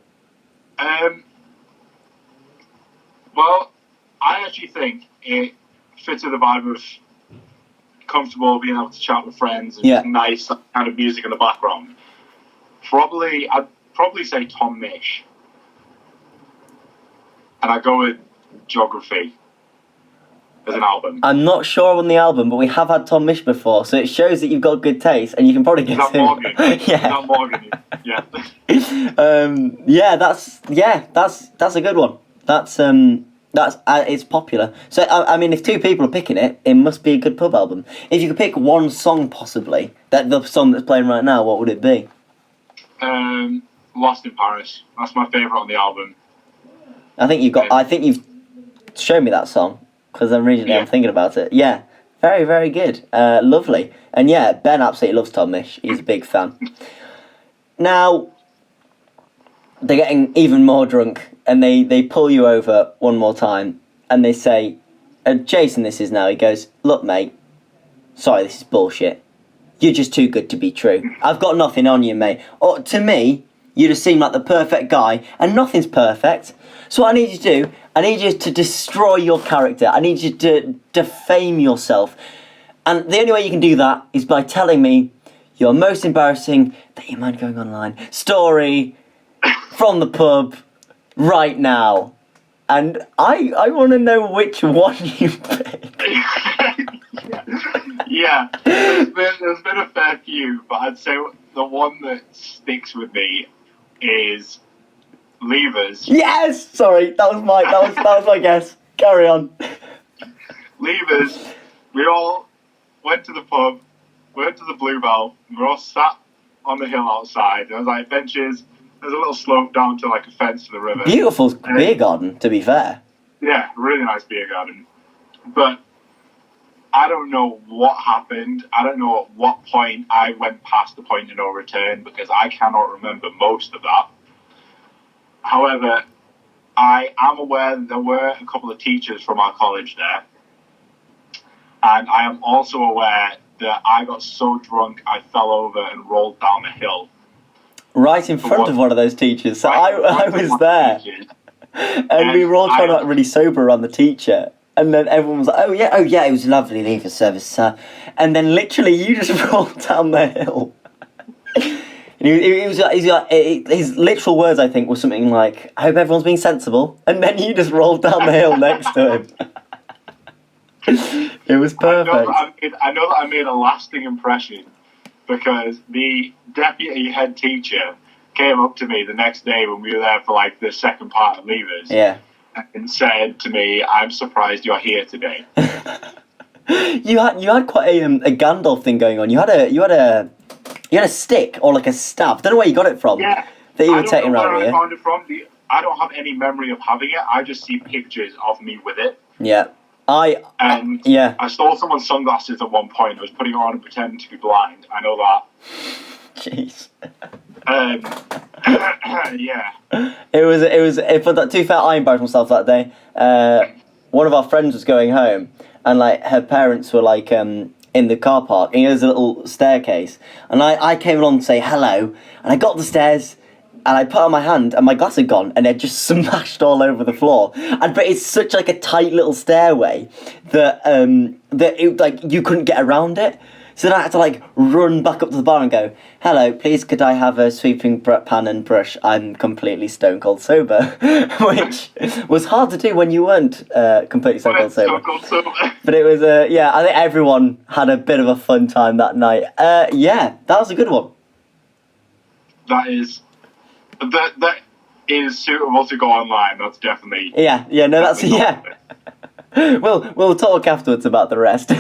Well, I actually think it fits with the vibe of comfortable, being able to chat with friends, and just nice kind of music in the background. I'd probably say Tom Misch. And I go with Geography as an album. I'm not sure on the album, but we have had Tom Misch before, so it shows that you've got good taste, and you can probably guess him. Morgan? Yeah. Morgan? Yeah. That's a good one. That's it's popular. So I mean, if two people are picking it, it must be a good pub album. If you could pick one song, possibly the song that's playing right now, what would it be? Lost in Paris. That's my favourite on the album. I think you've shown me that song because I'm thinking about it. Yeah, very very good. Lovely. And yeah, Ben absolutely loves Tom Misch. He's a big fan. Now they're getting even more drunk, and they pull you over one more time, and they say, Jason, this is now. He goes, look, mate. Sorry, this is bullshit. You're just too good to be true. I've got nothing on you, mate. Or to me, you just seem like the perfect guy, and nothing's perfect. So what I need you to do, I need you to destroy your character. I need you to defame yourself. And the only way you can do that is by telling me your most embarrassing, don't you mind going online, story from the pub right now. And I want to know which one you picked. Yeah, there's been a fair few, but I'd say the one that sticks with me is Levers. Yes! Sorry, that was my guess. Carry on. Levers, we all went to the pub, went to the Bluebell, and we were all sat on the hill outside. There was like benches, there's a little slope down to like a fence to the river. Beautiful beer garden, to be fair. Yeah, really nice beer garden. But I don't know what happened. I don't know at what point I went past the point of no return because I cannot remember most of that. However, I am aware that there were a couple of teachers from our college there. And I am also aware that I got so drunk I fell over and rolled down the hill. Right in front of one of those teachers. So I was there. And we were all trying to act really sober around the teacher. And then everyone was like, oh yeah, it was a lovely leaver service, sir. And then literally you just rolled down the hill. His literal words, I think, were something like, I hope everyone's being sensible. And then you just rolled down the hill next to him. It was perfect. I know that I made a lasting impression because the deputy head teacher came up to me the next day when we were there for like the second part of Levers. Yeah. And said to me, I'm surprised you're here today. You had quite a Gandalf thing going on. You had a stick or like a staff. I don't know where you got it from. Yeah. That you were taking around here. I found it from. I don't have any memory of having it. I just see pictures of me with it. Yeah. I stole someone's sunglasses at one point. I was putting it on and pretending to be blind. I know that. Jeez. Yeah. It was. For that, to be fair, I embarrassed myself that day. One of our friends was going home, and like her parents were like in the car park, and there's a little staircase, and I came along to say hello, and I got the stairs. And I put on my hand, and my glass had gone, and it just smashed all over the floor. But it's such like a tight little stairway that it, like you couldn't get around it. So then I had to like run back up to the bar and go, "Hello, please, could I have a sweeping pan and brush? I'm completely stone cold sober," which was hard to do when you weren't completely stone cold sober. But it was I think everyone had a bit of a fun time that night. That was a good one. That is suitable to go online. That's definitely We'll talk afterwards about the rest.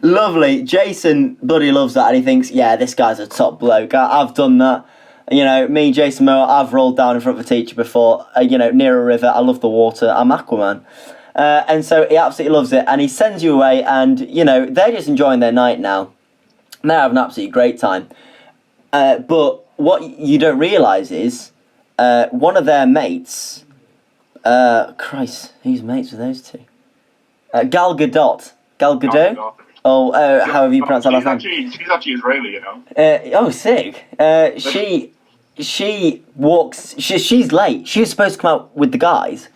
Lovely. Jason bloody loves that, and he thinks, yeah, this guy's a top bloke. I've done that. You know, me, Jason Moore, I've rolled down in front of a teacher before. Near a river. I love the water. I'm Aquaman. And so he absolutely loves it, and he sends you away, and they're just enjoying their night now. They're having an absolutely great time. But what you don't realise is one of their mates... Christ, who's mates with those two? Gal Gadot. Gal Gadot? However you pronounce that last name. She's actually Israeli, you know. Sick. She walks... She's late. She was supposed to come out with the guys.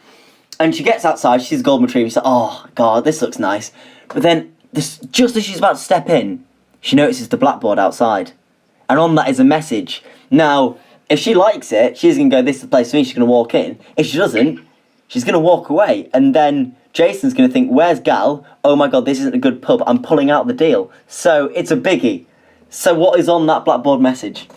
And she gets outside, she sees a golden retriever, she's like, oh, God, this looks nice. But then, just as she's about to step in, she notices the blackboard outside. And on that is a message. Now, if she likes it, she's going to go, this is the place for me, she's going to walk in. If she doesn't, she's going to walk away. And then Jason's going to think, where's Gal? Oh my God, this isn't a good pub, I'm pulling out the deal. So, it's a biggie. So what is on that blackboard message?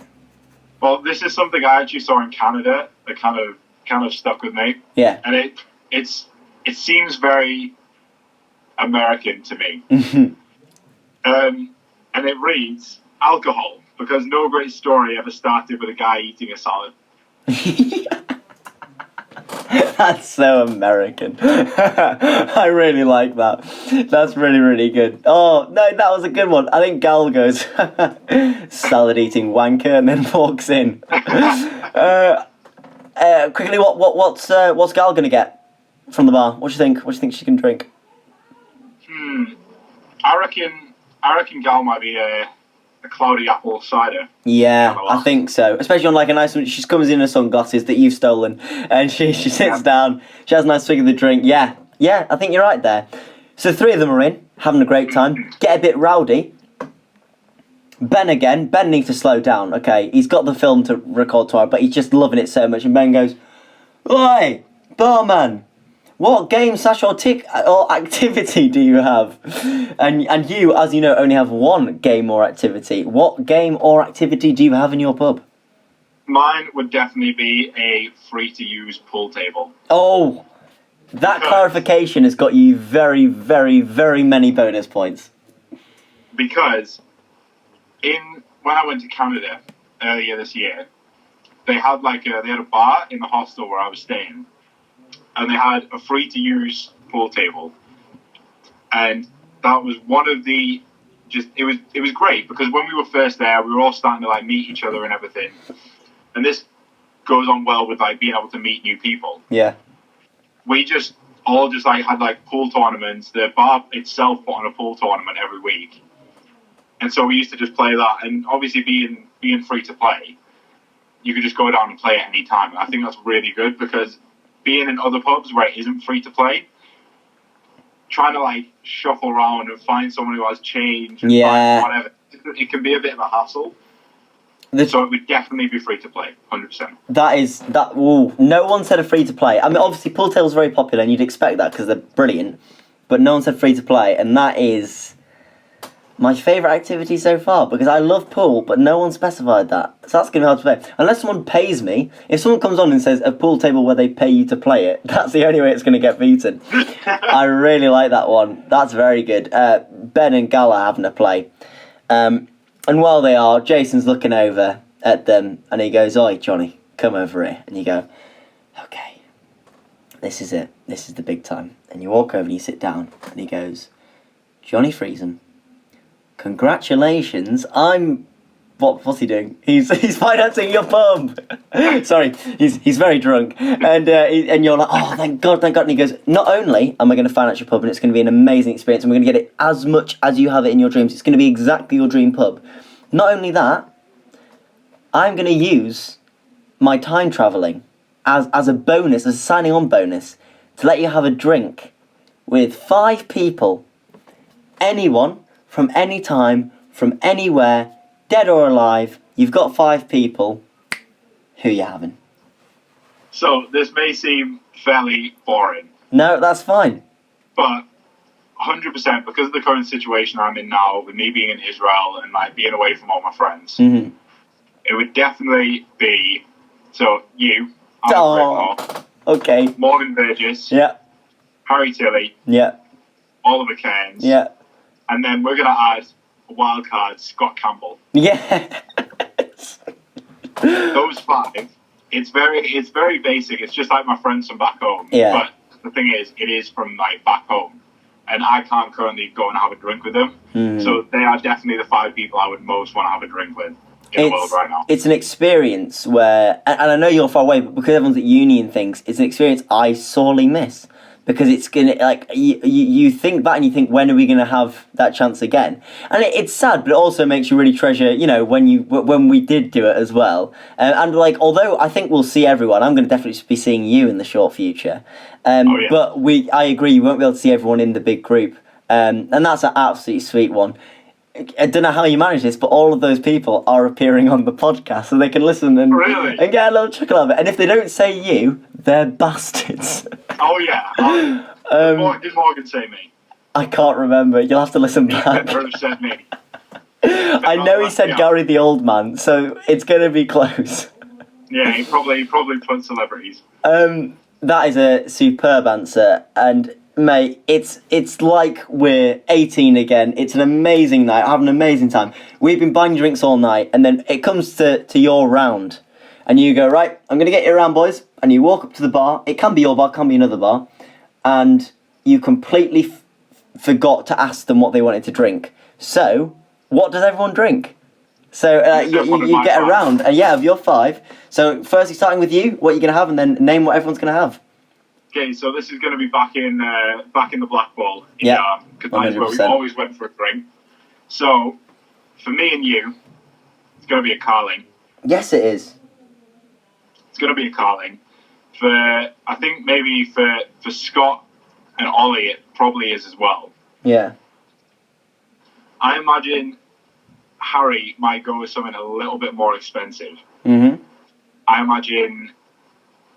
Well, this is something I actually saw in Canada that kind of stuck with me. Yeah. And it seems very American to me. And it reads, alcohol. Because no great story ever started with a guy eating a salad. That's so American. I really like that. That's really, really good. Oh, no, that was a good one. I think Gal goes, salad-eating wanker, and then walks in. Quickly, what's Gal going to get from the bar? What do you think? What do you think she can drink? I reckon Gal might be a a cloudy apple cider. Yeah, I think so. Especially on like a nice one. She comes in her sunglasses that you've stolen, and she sits down. She has a nice swig of the drink. Yeah, I think you're right there. So 3 of them are in, having a great time. Get a bit rowdy. Ben again. Ben needs to slow down. Okay, he's got the film to record tomorrow, but he's just loving it so much. And Ben goes, "Oi, barman, what game, or activity do you have?" And you, as you know, only have one game or activity. What game or activity do you have in your pub? Mine would definitely be a free-to-use pool table. Oh, that clarification has got you very, very, very many bonus points. Because when I went to Canada earlier this year, they had a bar in the hostel where I was staying, and they had a free-to-use pool table, and that was one of the it was great because when we were first there, we were all starting to like meet each other and everything, and this goes on well with like being able to meet new people. Yeah, we just all had like pool tournaments. The bar itself put on a pool tournament every week, and so we used to just play that. And obviously, being free to play, you could just go down and play at any time. And I think that's really good because being in other pubs where it isn't free to play, trying to like shuffle around and find someone who has change and find whatever, it can be a bit of a hassle. So it would definitely be free to play, 100%. Ooh, no one said a free to play. I mean, obviously pool tables are very popular, and you'd expect that because they're brilliant. But no one said free to play, and that is my favourite activity so far because I love pool, but no one specified that. So that's going to be hard to play. Unless someone pays me. If someone comes on and says a pool table where they pay you to play it, that's the only way it's going to get beaten. I really like that one. That's very good. Ben and Gala having a play. And while they are, Jason's looking over at them and he goes, "Oi, Johnny, come over here." And you go, "Okay, this is it. This is the big time." And you walk over and you sit down and he goes, "Johnny Friesem, congratulations, what's he doing? He's financing your pub." Sorry, he's very drunk, and you're like, "Oh, thank God!" And he goes, "Not only am I going to finance your pub, and it's going to be an amazing experience, and we're going to get it as much as you have it in your dreams. It's going to be exactly your dream pub. Not only that, I'm going to use my time travelling as a bonus, as a signing on bonus, to let you have a drink with 5 people, anyone from any time, from anywhere, dead or alive. You've got 5 people. Who you having?" So this may seem fairly boring. No, that's fine. But 100%, because of the current situation I'm in now, with me being in Israel and like being away from all my friends, Mm-hmm. it would definitely be you, Okay. Morgan Burgess, Yeah. Harry Tilley, Yeah. Oliver Cairns, Yeah. and then we're gonna add a wild card, Scott Campbell. Yeah. Those 5. It's very basic. It's just like my friends from back home. Yeah. But the thing is, it is from like back home, and I can't currently go and have a drink with them. Mm. So they are definitely the 5 people I would most want to have a drink with in the world right now. It's an experience where, and I know you're far away, but because everyone's at uni and things, it's an experience I sorely miss. Because it's gonna, like, you think back and you think, when are we gonna have that chance again? And it's sad, but it also makes you really treasure, when we did do it as well. And like, although I think we'll see everyone, I'm gonna definitely be seeing you in the short future. But I agree, you won't be able to see everyone in the big group. And that's an absolutely sweet one. I don't know how you manage this, but all of those people are appearing on the podcast, so they can listen and get a little chuckle out of it. And if they don't say you, they're bastards. Oh yeah. Did Morgan say me? I can't remember. You'll have to listen He back. better have said me. I know he said Gary the old man, so it's going to be close. Yeah, he probably put celebrities. That is a superb answer, and mate, it's like we're 18 again. It's an amazing night. I have an amazing time. We've been buying drinks all night, and then it comes to your round, and you go, "Right, I'm going to get you around, boys." And you walk up to the bar. It can be your bar, can be another bar, and you completely forgot to ask them what they wanted to drink. So, what does everyone drink? So you get around, and of your 5. So firstly, starting with you, what you're going to have, and then name what everyone's going to have. Okay, so this is going to be back in the Black Ball. Yeah, because that's where we always went for a drink. So for me and you, it's going to be a Carling. Yes, it is. It's going to be a Carling. I think maybe for Scott and Ollie, it probably is as well. Yeah. I imagine Harry might go with something a little bit more expensive. Mm-hmm. I imagine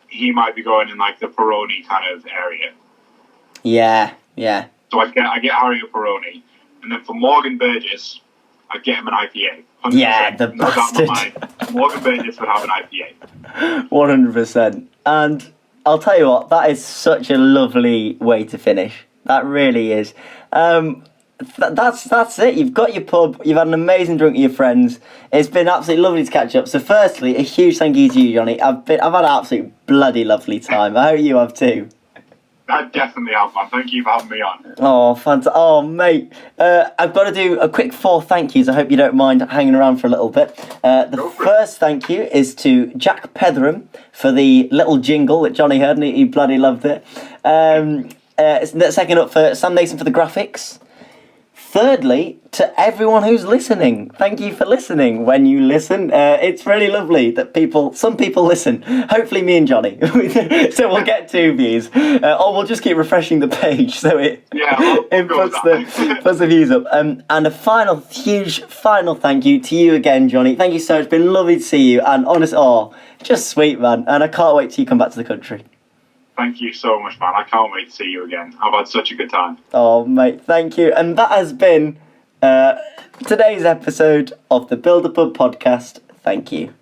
he might be going in like the Peroni kind of area. Yeah. So I get Harry a Peroni, and then for Morgan Burgess, I get him an IPA. 100%. Yeah, the no bastard. doubt in my mind. Morgan Burgess would have an IPA. 100%. And I'll tell you what, that is such a lovely way to finish. That really is. That's it. You've got your pub. You've had an amazing drink with your friends. It's been absolutely lovely to catch up. So, firstly, a huge thank you to you, Johnny. I've had an absolutely bloody lovely time. I hope you have too. I definitely have, man. Thank you for having me on. Oh, fantastic. Oh, mate. I've got to do a quick 4 thank yous. I hope you don't mind hanging around for a little bit. The first thank you is to Jack Petheram for the little jingle that Johnny heard, and he bloody loved it. Second up for Sam Nason for the graphics. Thirdly, to everyone who's listening, thank you for listening. When you listen, it's really lovely that some people listen. Hopefully me and Johnny. So we'll get 2 views. Or we'll just keep refreshing the page so it puts the views up. And a huge final thank you to you again, Johnny. Thank you so much. It's been lovely to see you. And just sweet, man. And I can't wait till you come back to the country. Thank you so much, man. I can't wait to see you again. I've had such a good time. Oh, mate, thank you. And that has been today's episode of the Build a Pub podcast. Thank you.